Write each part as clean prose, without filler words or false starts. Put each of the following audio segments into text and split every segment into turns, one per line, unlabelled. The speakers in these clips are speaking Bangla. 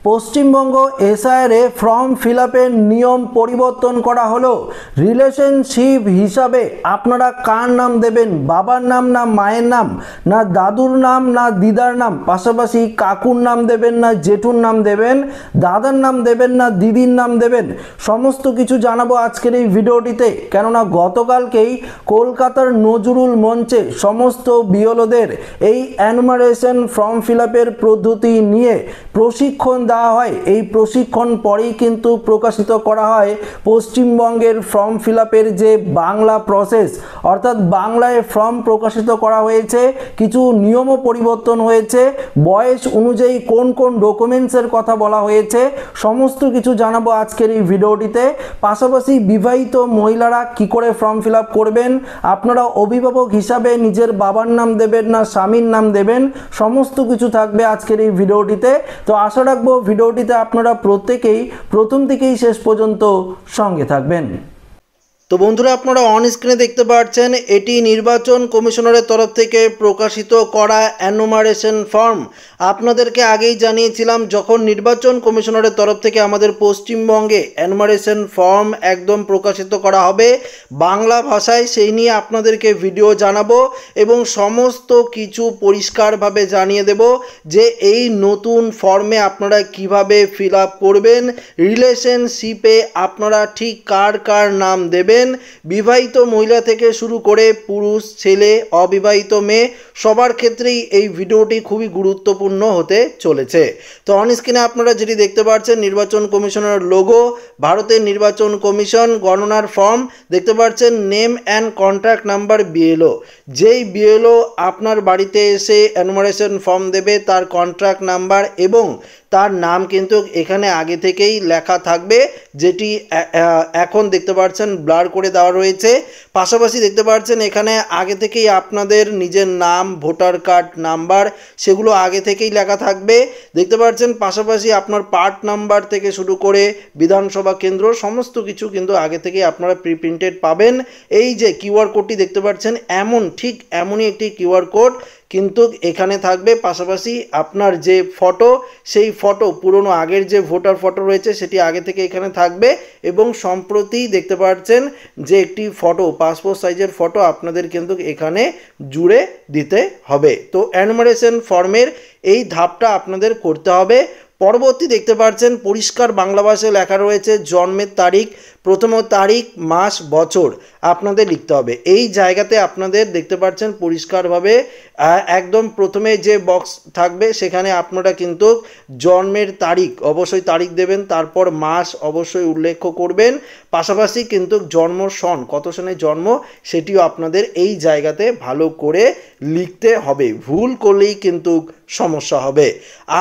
পশ্চিমবঙ্গ এসআইআরে ফর্ম ফিল আপের নিয়ম পরিবর্তন করা হলো। রিলেশনশিপ হিসাবে আপনারা কার নাম দেবেন, বাবার নাম না মায়ের নাম, না দাদুর নাম না দিদার নাম, পাশাপাশি কাকুর নাম দেবেন না জেঠুর নাম দেবেন, দাদার নাম দেবেন না দিদির নাম দেবেন, সমস্ত কিছু জানাবো আজকের এই ভিডিওটিতে। কেননা গতকালকেই কলকাতার নজরুল মঞ্চে সমস্ত বিএলওদের এই এনুমারেশন ফর্ম ফিল আপের পদ্ধতি নিয়ে প্রশিক্ষণ দেওয়া হয়। এই প্রশিক্ষণ পরেই কিন্তু প্রকাশিত করা হয় পশ্চিমবঙ্গের ফর্ম ফিল আপের যে বাংলা প্রসেস, অর্থাৎ বাংলায় ফর্ম প্রকাশিত করা হয়েছে, কিছু নিয়মও পরিবর্তন হয়েছে, বয়স অনুযায়ী কোন কোন ডকুমেন্টসের কথা বলা হয়েছে, সমস্ত কিছু জানাবো আজকের এই ভিডিওটিতে। পাশাপাশি বিবাহিত মহিলারা কি করে ফর্ম ফিল আপ করবেন, আপনারা অভিভাবক হিসাবে নিজের বাবার নাম দেবেন না স্বামীর নাম দেবেন, সমস্ত কিছু থাকবে আজকের এই ভিডিওটিতে। তো আশা রাখবো ভিডিওটিতে আপনারা প্রত্যেকেই প্রথম থেকেই শেষ পর্যন্ত সঙ্গে থাকবেন। তো বন্ধুরা, আপনারা অন স্ক্রিনে দেখতে পাচ্ছেন এটি নির্বাচন কমিশনারের তরফ থেকে প্রকাশিত করা এনুমারেশন ফর্ম। আপনাদেরকে আগেই জানিয়েছিলাম যখন নির্বাচন কমিশনারের তরফ থেকে আমাদের পশ্চিমবঙ্গে এনুমারেশন ফর্ম একদম প্রকাশিত করা হবে বাংলা ভাষায়, সেই নিয়ে আপনাদেরকে ভিডিও জানাবো এবং সমস্ত কিছু পরিষ্কারভাবে জানিয়ে দেব যে এই নতুন ফর্মে আপনারা কিভাবে ফিল আপ করবেন, রিলেশনশিপে আপনারা ঠিক কার কার নাম দেবেন, বিবাহিত মহিলা থেকে শুরু করে পুরুষ, ছেলে, অবিবাহিত মেয়ে, সবার ক্ষেত্রেই এই ভিডিওটি খুবই গুরুত্বপূর্ণ হতে চলেছে। তো অন স্ক্রিনে আপনারা যেটি দেখতে পাচ্ছেন নির্বাচন কমিশনের লোগো, ভারতের নির্বাচন কমিশন, গণনার ফর্ম দেখতে পাচ্ছেন, name and contact number BLO. যেই বিএলও আপনার বাড়িতে এসে এনুমারেশন ফর্ম দেবে তার কন্ট্রাক্ট নাম্বার এবং তার নাম কিন্তু এখানে আগে থেকেই লেখা থাকবে, যেটি এখন দেখতে পাচ্ছেন ব্লার করে দেওয়া রয়েছে। পাশাপাশি দেখতে পাচ্ছেন এখানে আগে থেকেই আপনাদের নিজের নাম, ভোটার কার্ড নাম্বার সেগুলো আগে থেকেই লেখা থাকবে দেখতে পাচ্ছেন। পাশাপাশি আপনার পার্ট নাম্বার থেকে শুরু করে বিধানসভা কেন্দ্র সমস্ত কিছু কিন্তু আগে থেকেই আপনারা প্রিপ্রিন্টেড পাবেন। এই যে কিউআর কোডটি দেখতে পাচ্ছেন ঠিক এমনই একটি কিউআর কোড কিন্তু এখানে থাকবে। পাশাপাশি আপনার যে ফটো, সেই ফটো পুরনো আগের যে ভোটার ফটো রয়েছে সেটি আগে থেকে এখানে থাকবে এবং সম্প্রতি দেখতে পাচ্ছেন যে একটি ফটো, পাসপোর্ট সাইজের ফটো আপনাদের কিন্তু এখানে জুড়ে দিতে হবে। তো এনুমারেশন ফর্মের এই ধাপটা আপনাদের করতে হবে। পরবর্তী দেখতে পাচ্ছেন পরিষ্কার বাংলা ভাষায় লেখা রয়েছে জন্মের তারিখ, প্রথম তারিখ, মাস, বছর আপনাদের লিখতে হবে। এই জায়গাতে আপনাদের দেখতে পাচ্ছেন পরিষ্কারভাবে একদম প্রথমে যে বক্স থাকবে সেখানে আপনারা কিন্তু জন্মের তারিখ অবশ্যই তারিখ দেবেন, তারপর মাস অবশ্যই উল্লেখ করবেন, পাশাপাশি কিন্তু জন্ম সন, কত সনে জন্ম সেটিও আপনাদের এই জায়গাতে ভালো করে লিখতে হবে, ভুল করলেই কিন্তু সমস্যা হবে।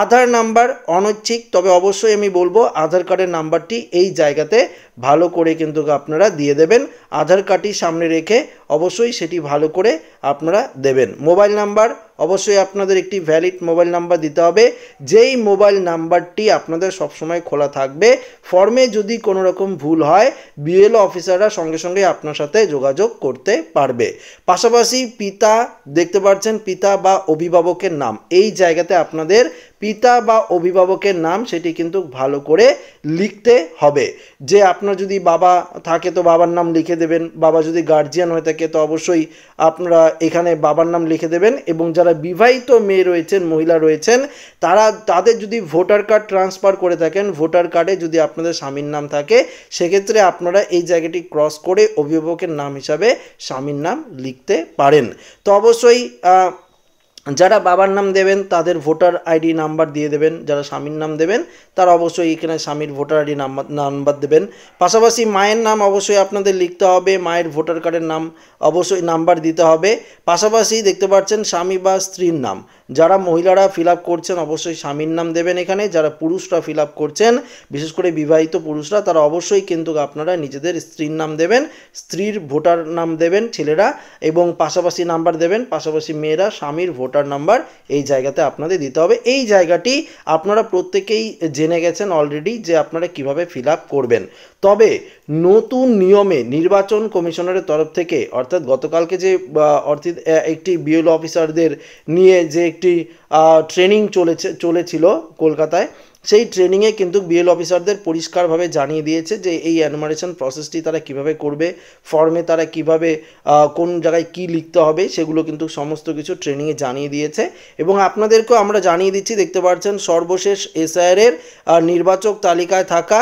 আধার নাম্বার অনৈচ্ছিক, তবে অবশ্যই আমি বলবো আধার কার্ডের নাম্বারটি এই জায়গাতে ভালো করে কিন্তু আপনারা দিয়ে দেবেন। আধার কার্ডটি সামনে রেখে অবশ্যই সেটি ভালো করে আপনারা দেবেন। মোবাইল নাম্বার অবশ্যই আপনাদের একটি ভ্যালিড মোবাইল নাম্বার দিতে হবে, যেই মোবাইল নাম্বারটি আপনাদের সবসময় খোলা থাকবে। ফর্মে যদি কোনো রকম ভুল হয় বিএলও অফিসাররা সঙ্গে সঙ্গে আপনার সাথে যোগাযোগ করতে পারবে। পাশাপাশি পিতা দেখতে পাচ্ছেন পিতা বা অভিভাবকের নাম, এই জায়গাতে আপনাদের পিতা বা অভিভাবকের নাম সেটি কিন্তু ভালো করে লিখতে হবে। যে আপনার যদি বাবা থাকে তো বাবার নাম লিখে দেবেন, বাবা যদি গার্জিয়ান হয়ে থাকে তো অবশ্যই আপনারা এখানে বাবার নাম লিখে দেবেন। এবং যারা বিবাহিত মেয়ে রয়েছেন, মহিলা রয়েছেন, তাদের যদি ভোটার কার্ড ট্রান্সফার করে থাকেন, ভোটার কার্ডে যদি আপনাদের স্বামীর নাম থাকে সেক্ষেত্রে আপনারা এই জায়গাটি ক্রস করে অভিভাবকের নাম হিসাবে স্বামীর নাম লিখতে পারেন। তো অবশ্যই যারা বাবার নাম দেবেন তাদের ভোটার আইডি নাম্বার দিয়ে দেবেন, যারা স্বামীর নাম দেবেন তারা অবশ্যই এখানে স্বামীর ভোটার আইডি নাম্বার দেবেন। পাশাপাশি মায়ের নাম অবশ্যই আপনাদের লিখতে হবে, মায়ের ভোটার কার্ডের নাম অবশ্যই নাম্বার দিতে হবে। পাশাপাশি দেখতে পাচ্ছেন স্বামী বা স্ত্রীর নাম, যারা মহিলারা ফিল আপ করছেন অবশ্যই স্বামীর নাম দেবেন এখানে, যারা পুরুষরা ফিল আপ করছেন বিশেষ করে বিবাহিত পুরুষরা তারা অবশ্যই কিন্তু আপনারা নিজেদের স্ত্রীর নাম দেবেন, স্ত্রীর ভোটার নাম দেবেন ছেলেরা, এবং পাশাপাশি নাম্বার দেবেন। পাশাপাশি মেয়েরা স্বামীর ভোটার নাম্বার এই জায়গাতে আপনাদের দিতে হবে। এই জায়গাটি আপনারা প্রত্যেকেই জেনে গেছেন অলরেডি যে আপনারা কিভাবে ফিল আপ করবেন। তবে নতুন নিয়মে নির্বাচন কমিশনারের তরফ থেকে অর্থাৎ গতকালকে যে একটি বিএলও অফিসারদের নিয়ে যে একটি ট্রেনিং চলেছিল কলকাতায়, সেই ট্রেনিংয়ে কিন্তু বিএলও অফিসারদের পরিষ্কারভাবে জানিয়ে দিয়েছে যে এই অ্যানুমারেশন প্রসেসটি তারা কিভাবে করবে, ফর্মে তারা কিভাবে কোন জায়গায় কি লিখতে হবে সেগুলো কিন্তু সমস্ত কিছু ট্রেনিংয়ে জানিয়ে দিয়েছে। এবং আপনাদেরকেও আমরা জানিয়ে দিচ্ছি, দেখতে পাচ্ছেন সর্বশেষ এসআইআর নির্বাচক তালিকায় থাকা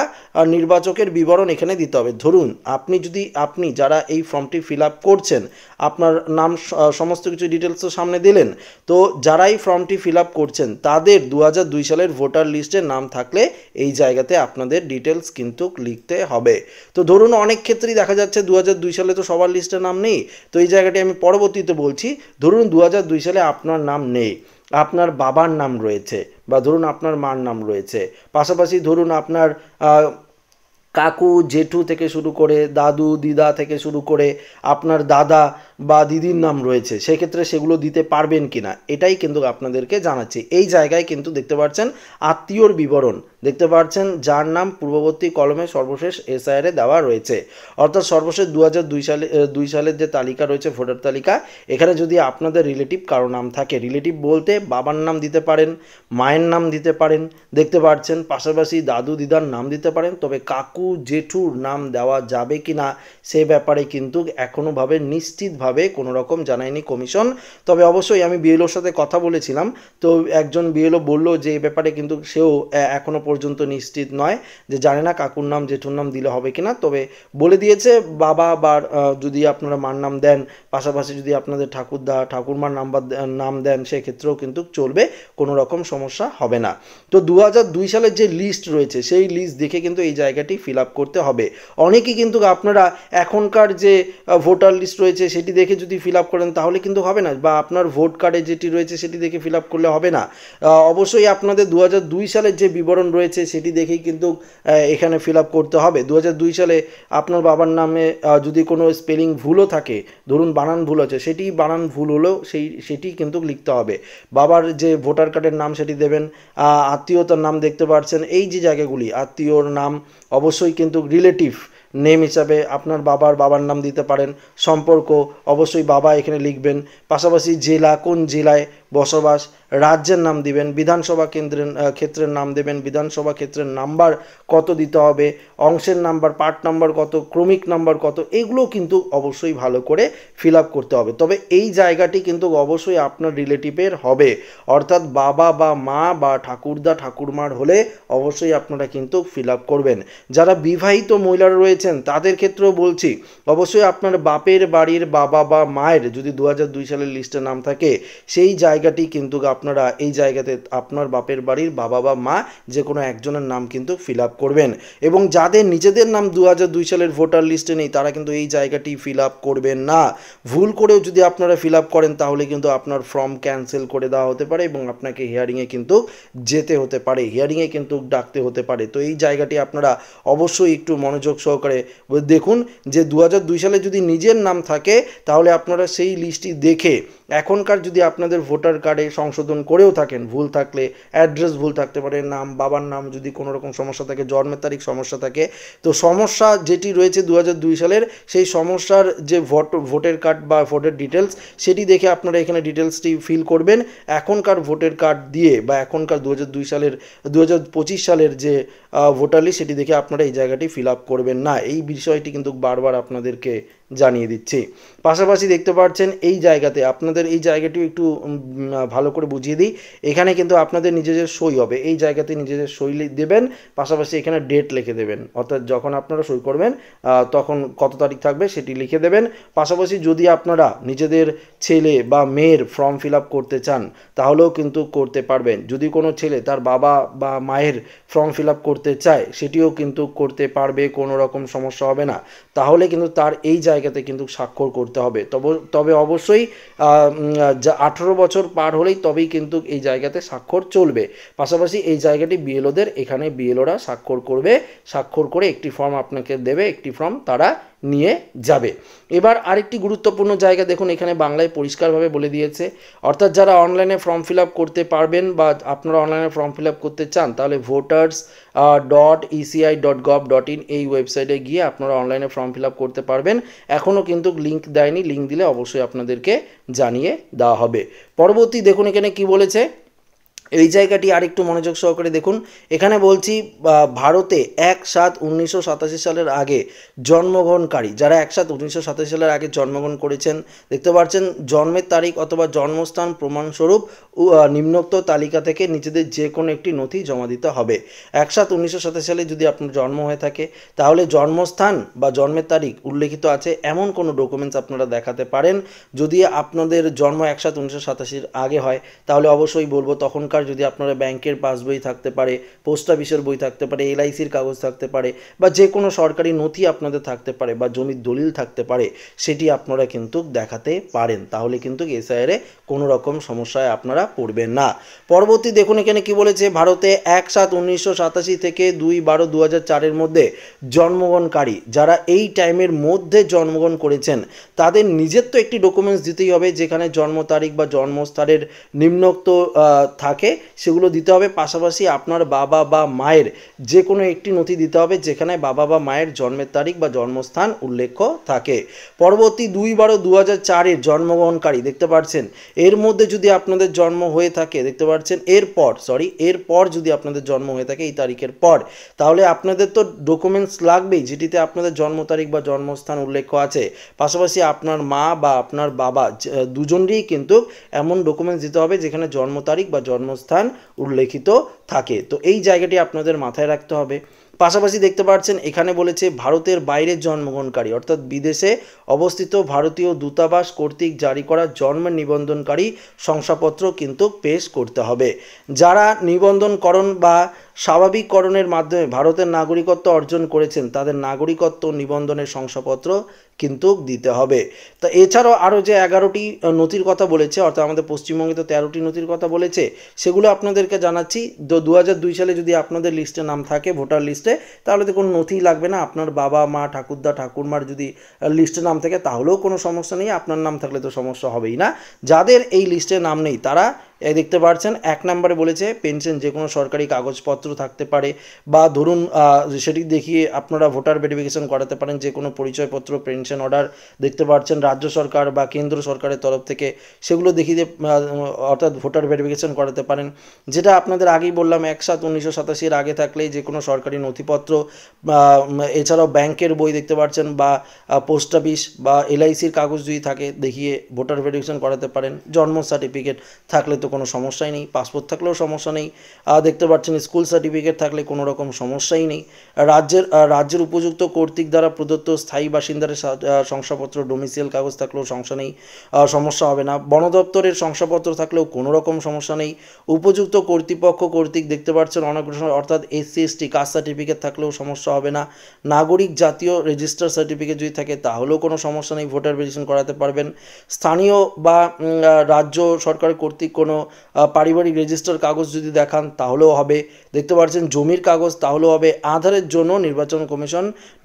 নির্বাচকের বিবরণ এখানে দিতে হবে। ধরুন আপনি যারা এই ফর্মটি ফিল আপ করছেন, আপনার নাম সমস্ত কিছু ডিটেলস তো সামনে দিলেন, তো যারা এই ফর্মটি ফিল আপ করছেন তাদের 2002 সালের ভোটার লিস্টে নাম থাকলে এই জায়গাতে আপনাদের ডিটেলস কিন্তু লিখতে হবে। তো ধরুন অনেক ক্ষেত্রেই দেখা যাচ্ছে 2002 সালে তো সবার লিস্টে নাম নেই, তো এই জায়গাটি আমি পরবর্তীতে বলছি। ধরুন 2002 সালে আপনার নাম নেই, আপনার বাবার নাম রয়েছে বা ধরুন আপনার মার নাম রয়েছে, পাশাপাশি ধরুন আপনার কাকু জেঠু থেকে শুরু করে দাদু দিদা থেকে শুরু করে আপনার দাদা বা দিদির নাম রয়েছে, সেক্ষেত্রে সেগুলো দিতে পারবেন কিনা এটাই কিন্তু আপনাদেরকে জানাচ্ছি। এই জায়গায় কিন্তু দেখতে পাচ্ছেন আত্মীয়র বিবরণ, দেখতে পাচ্ছেন যার নাম পূর্ববর্তী কলমে সর্বশেষ এসআইআরে দেওয়া রয়েছে, অর্থাৎ সর্বশেষ 2002 সালের যে তালিকা রয়েছে ভোটার তালিকা, এখানে যদি আপনাদের রিলেটিভ কারো নাম থাকে, রিলেটিভ বলতে বাবার নাম দিতে পারেন, মায়ের নাম দিতে পারেন, দেখতে পাচ্ছেন পাশাপাশি দাদু দিদার নাম দিতে পারেন, তবে কাকু জেঠুর নাম দেওয়া যাবে কিনা সে ব্যাপারে কিন্তু এখনোভাবে নিশ্চিতভাবে কোনো রকম জানায়নি কমিশন। তবে অবশ্যই আমি বিএলওর সাথে কথা বলেছিলাম, তো একজন বিএলও বললো যে এই ব্যাপারে কিন্তু সেও এখনো পর্যন্ত নিশ্চিত নয়, যে জানে না কাকুর নাম জেঠুর নাম দিলে হবে কিনা, তবে বলে দিয়েছে বাবা বা যদি আপনারা মার নাম দেন, পাশাপাশি যদি আপনাদের ঠাকুরদা ঠাকুরমার নাম দেন সেক্ষেত্রেও কিন্তু চলবে, কোনো রকম সমস্যা হবে না। তো 2002 সালের যে লিস্ট রয়েছে সেই লিস্ট দেখে কিন্তু এই জায়গাটি ফিল আপ করতে হবে। অনেকেই কিন্তু আপনারা এখনকার যে ভোটার লিস্ট রয়েছে সেটি দেখে যদি ফিল আপ করেন তাহলে কিন্তু হবে না, বা আপনার ভোট কার্ডে যেটি রয়েছে সেটি দেখে ফিল আপ করলে হবে না। অবশ্যই আপনাদের 2002 সালের যে বিবরণ রয়েছে সেটি দেখেই কিন্তু এখানে ফিল আপ করতে হবে। 2002 সালে আপনার বাবার নামে যদি কোনো স্পেলিং ভুলও থাকে, ধরুন বানান ভুল আছে, সেটি বানান ভুল হলেও সেটি কিন্তু লিখতে হবে। বাবার যে ভোটার কার্ডের নাম সেটি দেবেন, আত্মীয়তার নাম দেখতে পাচ্ছেন, এই যে জায়গাগুলি আত্মীয়র নাম অবশ্যই কিন্তু রিলেটিভ নেম হিসাবে আপনার বাবার নাম দিতে পারেন, সম্পর্ক অবশ্যই বাবা এখানে লিখবেন, পাশাপাশি জেলা কোন জেলায় বসবাস, রাজ্যের নাম দিবেন, বিধানসভা ক্ষেত্রের নাম দেবেন, বিধানসভা ক্ষেত্রের নাম্বার কত দিতে হবে, অংশের নাম্বার, পার্ট নাম্বার কত, ক্রমিক নাম্বার কত, এগুলো কিন্তু অবশ্যই ভালো করে ফিল আপ করতে হবে। তবে এই জায়গাটি কিন্তু অবশ্যই আপনার রিলেটিভের হবে, অর্থাৎ বাবা বা মা বা ঠাকুরদা ঠাকুরমার হলে অবশ্যই আপনারা কিন্তু ফিল আপ করবেন। যারা বিবাহিত মহিলারা রয়েছেন তাদের ক্ষেত্রেও বলছি, অবশ্যই আপনার বাপের বাড়ির বাবা বা মায়ের যদি 2002 সালের লিস্টে নাম থাকে সেই জায়গাটি কিন্তু আপনারা এই জায়গাতে আপনার বাপের বাড়ির বাবা বা মা যে কোনো একজনের নাম কিন্তু ফিল আপ করবেন। এবং যাদের নিজেদের নাম 2002 সালের ভোটার লিস্টে নেই তারা কিন্তু এই জায়গাটি ফিল আপ করবেন না। ভুল করেও যদি আপনারা ফিল আপ করেন তাহলে কিন্তু আপনার ফর্ম ক্যান্সেল করে দেওয়া হতে পারে এবং আপনাকে হিয়ারিংয়ে কিন্তু যেতে হতে পারে, হিয়ারিংয়ে কিন্তু ডাকতে হতে পারে। তো এই জায়গাটি আপনারা অবশ্যই একটু মনোযোগ সহকারে দেখুন যে 2002 সালে যদি নিজের নাম থাকে তাহলে আপনারা সেই লিস্টটি দেখে এখনকার যদি আপনাদের ভোটার কার্ডে সংশোধন করেও থাকেন, ভুল থাকলে অ্যাড্রেস ভুল থাকতে পারে, নাম বাবার নাম যদি কোনো রকম সমস্যা থাকে, জন্মের তারিখ সমস্যা থাকে, তো সমস্যা যেটি রয়েছে 2002 সালের সেই সমস্যার যে ভোটার কার্ড বা ভোটার ডিটেলস সেটি দেখে আপনারা এখানে ডিটেলসটি ফিল করবেন। এখনকার ভোটার কার্ড দিয়ে বা এখনকার 2025 সালের যে ভোটার লিস্ট সেটি দেখে আপনারা এই জায়গাটি ফিল আপ করবেন না, এই বিষয়টি কিন্তু বারবার আপনাদেরকে জানিয়ে দিচ্ছি। পাশাপাশি দেখতে পাচ্ছেন এই জায়গাতে আপনাদের এই জায়গাটিও একটু ভালো করে বুঝিয়ে দিই, এখানে কিন্তু আপনাদের নিজেদের সই হবে, এই জায়গাতে নিজেদের সই দেবেন, পাশাপাশি এখানে ডেট লিখে দেবেন, অর্থাৎ যখন আপনারা সই করবেন তখন কত তারিখ থাকবে সেটি লিখে দেবেন। পাশাপাশি যদি আপনারা নিজেদের ছেলে বা মেয়ের ফর্ম ফিল আপ করতে চান তাহলেও কিন্তু করতে পারবেন, যদি কোনো ছেলে তার বাবা বা মায়ের ফর্ম ফিল আপ করতে চায় সেটিও কিন্তু করতে পারবে, কোনো রকম সমস্যা হবে না। তাহলে কিন্তু তার এই জায়গাতে কিন্তু স্বাক্ষর করতে হবে, তবে অবশ্যই 18 বছর পার হলেই তবেই কিন্তু এই জায়গাতে স্বাক্ষর চলবে। পাশাপাশি এই জায়গাটি বিএলওদের, এখানে বিএলওরা স্বাক্ষর করবে, স্বাক্ষর করে একটি ফর্ম আপনাকে দেবে, একটি ফর্ম তারা নিয়ে যাবে। এবার আরেকটি গুরুত্বপূর্ণ জায়গা দেখুন, এখানে বাংলায় পরিষ্কারভাবে বলে দিয়েছে, অর্থাৎ যারা অনলাইনে ফর্ম ফিল আপ করতে পারবেন বা আপনারা অনলাইনে ফর্ম ফিল আপ করতে চান তাহলে voters.eci.gov.in এই ওয়েবসাইটে গিয়ে আপনারা অনলাইনে ফর্ম ফিল আপ করতে পারবেন। এখনও কিন্তু লিঙ্ক দেয়নি, লিঙ্ক দিলে অবশ্যই আপনাদেরকে জানিয়ে দেওয়া হবে। পরবর্তী দেখুন এখানে কি বলেছে, এই জায়গাটি আরেকটু মনোযোগ সহকারে দেখুন। এখানে বলছি ভারতে 1/7/1987 সালের আগে জন্মগ্রহণকারী, যারা 1/7/1987 সালের আগে জন্মগ্রহণ করেছেন, দেখতে পাচ্ছেন জন্মের তারিখ অথবা জন্মস্থান প্রমাণস্বরূপ নিম্নোক্ত তালিকা থেকে নিজেদের যে কোনো একটি নথি জমা দিতে হবে। 1/7/1987 সালে যদি আপনার জন্ম হয়ে থাকে তাহলে জন্মস্থান বা জন্মের তারিখ উল্লেখিত আছে এমন কোনো ডকুমেন্টস আপনারা দেখাতে পারেন। যদি আপনাদের জন্ম 1/7/1987 আগে হয় তাহলে অবশ্যই বলবো তখনকার যদি আপনারা ব্যাংকের পাসবই থাকতে পারে, পোস্ট অফিসের বই থাকতে পারে, LICর কাগজ থাকতে পারে, বা যে কোনো সরকারি নথি আপনাদের থাকতে পারে, বা জমির দলিল থাকতে পারে, সেটি আপনারা কিন্তু দেখাতে পারেন। তাহলে কিন্তু SIR কোনো রকম সমস্যায় আপনারা পড়বেন না। পরবর্তী দেখুন এখানে কি বলেছে, ভারতে 1/7/1987 থেকে 2/12/2004 মধ্যে জন্মগ্রহণকারী যারা এই টাইমের মধ্যে জন্মগ্রহণ করেছেন তাদের নিজের তো একটি ডকুমেন্টস দিতেই হবে যেখানে জন্ম তারিখ বা জন্মস্থানের নিম্নোক্ত থাকে, সেগুলো দিতে হবে। পাশাপাশি আপনার বাবা বা মায়ের যে কোনো একটি নথি দিতে হবে যেখানে বাবা বা মায়ের জন্মের তারিখ বা জন্মস্থান উল্লেখ থাকে। পরবর্তী 2/12/2004 জন্মগ্রহণকারী দেখতে পাচ্ছেন এর মধ্যে যদি আপনাদের জন্ম হয়ে থাকে, দেখতে পাচ্ছেন এরপর যদি আপনাদের জন্ম হয়ে থাকে এই তারিখের পর, তাহলে আপনাদের তো ডকুমেন্টস লাগবেই যেটিতে আপনাদের জন্ম তারিখ বা জন্মস্থান উল্লেখ আছে। পাশাপাশি আপনার মা বা আপনার বাবা দুজনেরই কিন্তু এমন ডকুমেন্টস দিতে হবে যেখানে জন্ম তারিখ বা জন্মস্থান উল্লেখিত থাকে। তো এই জায়গাটি আপনাদের মাথায় রাখতে হবে। পাশাপাশি দেখতে পাচ্ছেন এখানে বলেছে ভারতের বাইরে জন্মগ্রহণকারী অর্থাৎ বিদেশে অবস্থিত ভারতীয় দূতাবাস কর্তৃক জারি করা জন্ম নিবন্ধনকারী শংসাপত্র কিন্তু পেশ করতে হবে। যারা নিবন্ধনকরণ বা স্বাভাবিককরণের মাধ্যমে ভারতের নাগরিকত্ব অর্জন করেছেন তাদের নাগরিকত্ব নিবন্ধনের শংসাপত্র কিন্তু দিতে হবে। তা এছাড়াও আরও যে 11টি নথির কথা বলেছে, অর্থাৎ আমাদের পশ্চিমবঙ্গে তো 13টি নথির কথা বলেছে, সেগুলো আপনাদেরকে জানাচ্ছি। 2002 সালে যদি আপনাদের লিস্টে নাম থাকে ভোটার লিস্টে তাহলে তো কোনো নথি লাগবে না। আপনার বাবা মা ঠাকুরদা ঠাকুরমার যদি লিস্টে নাম থাকে তাহলেও কোনো সমস্যা নেই, আপনার নাম থাকলে তো সমস্যা হবেই না। যাদের এই লিস্টে নাম নেই তারা দেখতে পাচ্ছেন 1 নম্বরে বলেছে পেনশন যে কোনো সরকারি কাগজপত্র থাকতে পারে, বা ধরুন সেটি দেখিয়ে আপনারা ভোটার ভেরিফিকেশন করাতে পারেন, যে কোনো পরিচয়পত্র, পেনশন অর্ডার দেখতে পাচ্ছেন রাজ্য সরকার বা কেন্দ্র সরকারের তরফ থেকে, সেগুলো দেখিয়ে অর্থাৎ ভোটার ভেরিফিকেশন করাতে পারেন। যেটা আপনাদের আগেই বললাম 1/7/1987 আগে থাকলেই যে কোনো সরকারি নথিপত্র, এছাড়াও ব্যাংকের বই দেখতে পাচ্ছেন, বা পোস্ট অফিস বা LICর কাগজ যদি থাকে দেখিয়ে ভোটার ভেরিফিকেশন করাতে পারেন। জন্ম সার্টিফিকেট থাকলে তো কোনো সমস্যাই নেই, পাসপোর্ট থাকলেও সমস্যা নেই, দেখতে পাচ্ছেন স্কুল সার্টিফিকেট থাকলে কোনো রকম সমস্যাই নেই। রাজ্যের উপযুক্ত কর্তৃক দ্বারা প্রদত্ত স্থায়ী বাসিন্দার শংসাপত্র ডোমিসিয়াল কাগজ থাকলেও সমস্যা হবে না। বন দপ্তরের শংসাপত্র থাকলেও কোনো রকম সমস্যা নেই। উপযুক্ত কর্তৃপক্ষ কর্তৃক দেখতে পাচ্ছেন অনগ্রসর অর্থাৎ SC/ST কাস্ট সার্টিফিকেট থাকলেও সমস্যা হবে না। নাগরিক জাতীয় রেজিস্টার সার্টিফিকেট যদি থাকে তাহলেও কোনো সমস্যা নেই, ভোটার ভেরিফিকেশন করাতে পারবেন। স্থানীয় বা রাজ্য সরকার কর্তৃক কোনো পারিবারিক রেজিস্টার কাগজ যদি দেখান তাহলেও হবে। দেখতে পাচ্ছেন জমির কাগজ তাহলেও হবে। আধারের জন্য নির্বাচন কমিশন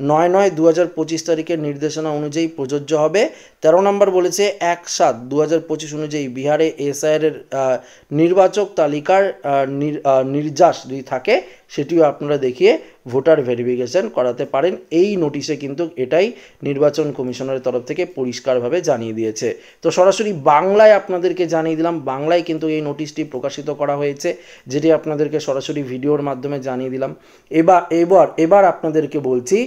9/9/2025 তারিখের নির্দেশনা অনুযায়ী প্রযোজ্য হবে। 13 নম্বর বলেছে 1/7/2025 অনুযায়ী বিহারে SIR এর নির্বাচক তালিকার নির্যাস যদি থাকে সেটিও আপনারা দেখিয়ে ভোটার ভেরিফিকেশন করাতে পারেন। এই নোটিশে কিন্তু এটাই নির্বাচন কমিশনের তরফ থেকে পরিষ্কারভাবে জানিয়ে দিয়েছে। তো সরাসরি বাংলায় আপনাদেরকে জানিয়ে দিলাম, বাংলায় কিন্তু এই নোটিশটি প্রকাশিত করা হয়েছে, যেটি আপনাদেরকে সরাসরি ভিডিওর মাধ্যমে জানিয়ে দিলাম। এবার আপনাদেরকে বলছি,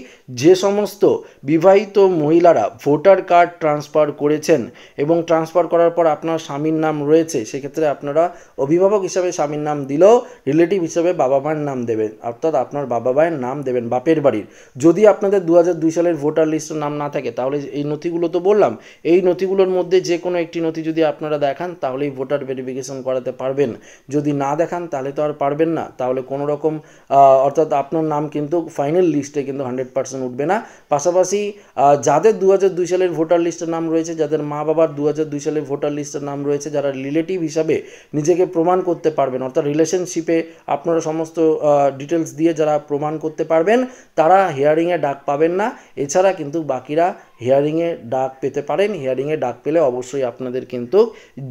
যে সমস্ত বিবাহিত মহিলারা ভোটার কার্ড ট্রান্সফার করেছেন এবং ট্রান্সফার করার পর আপনার স্বামীর নাম রয়েছে, সেক্ষেত্রে আপনারা অভিভাবক হিসাবে স্বামীর নাম দিলেও রিলেটিভ হিসাবে বাবা মায়ের নাম দেবেন, অর্থাৎ আপনার বাবা মায়ের নাম দেবেন বাপের বাড়ির। যদি আপনাদের 2002 সালের ভোটার লিস্টের নাম না থাকে তাহলে এই নথিগুলো তো বললাম, এই নথিগুলোর মধ্যে যে কোনো একটি নথি যদি আপনারা দেখান তাহলেই ভোটার ভেরিফিকেশন করাতে পারবেন। যদি না দেখান তাহলে তো আর পারবেন না, তাহলে কোনো রকম অর্থাৎ আপনার নাম কিন্তু ফাইনাল লিস্টে কিন্তু 100% উঠবে না। পাশাপাশি যাদের 2002 সালের ভোটার লিস্টের নাম রয়েছে, যাদের মা বাবার 2002 সালের ভোটার লিস্টের নাম রয়েছে, যারা রিলেটিভ হিসাবে নিজেকে প্রমাণ করতে পারবেন, অর্থাৎ রিলেশনশিপে আপনারা সমস্ত ডিটেলস দিয়ে যারা প্রমাণ করতে পারবেন তারা হিয়ারিংয়ে ডাক পাবেন না। এছাড়া কিন্তু বাকিরা হিয়ারিংয়ে ডাক পেতে পারেন। হিয়ারিংয়ে ডাক পেলে অবশ্যই আপনাদের কিন্তু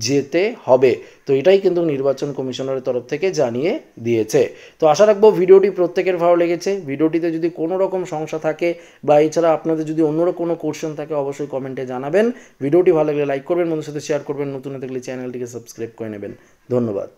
যেতে হবে। তো এটাই কিন্তু নির্বাচন কমিশনের তরফ থেকে জানিয়ে দিয়েছে। তো আশা রাখবো ভিডিওটি প্রত্যেকের ভালো লেগেছে। ভিডিওটিতে যদি কোনো রকম সমস্যা থাকে বা এছাড়া আপনাদের যদি অন্য কোনো কোশ্চেন থাকে অবশ্যই কমেন্টে জানাবেন। ভিডিওটি ভালো লাগলে লাইক করবেন, বন্ধুদের সাথে শেয়ার করবেন, নতুন থাকলে চ্যানেলটিকে সাবস্ক্রাইব করে নেবেন। ধন্যবাদ।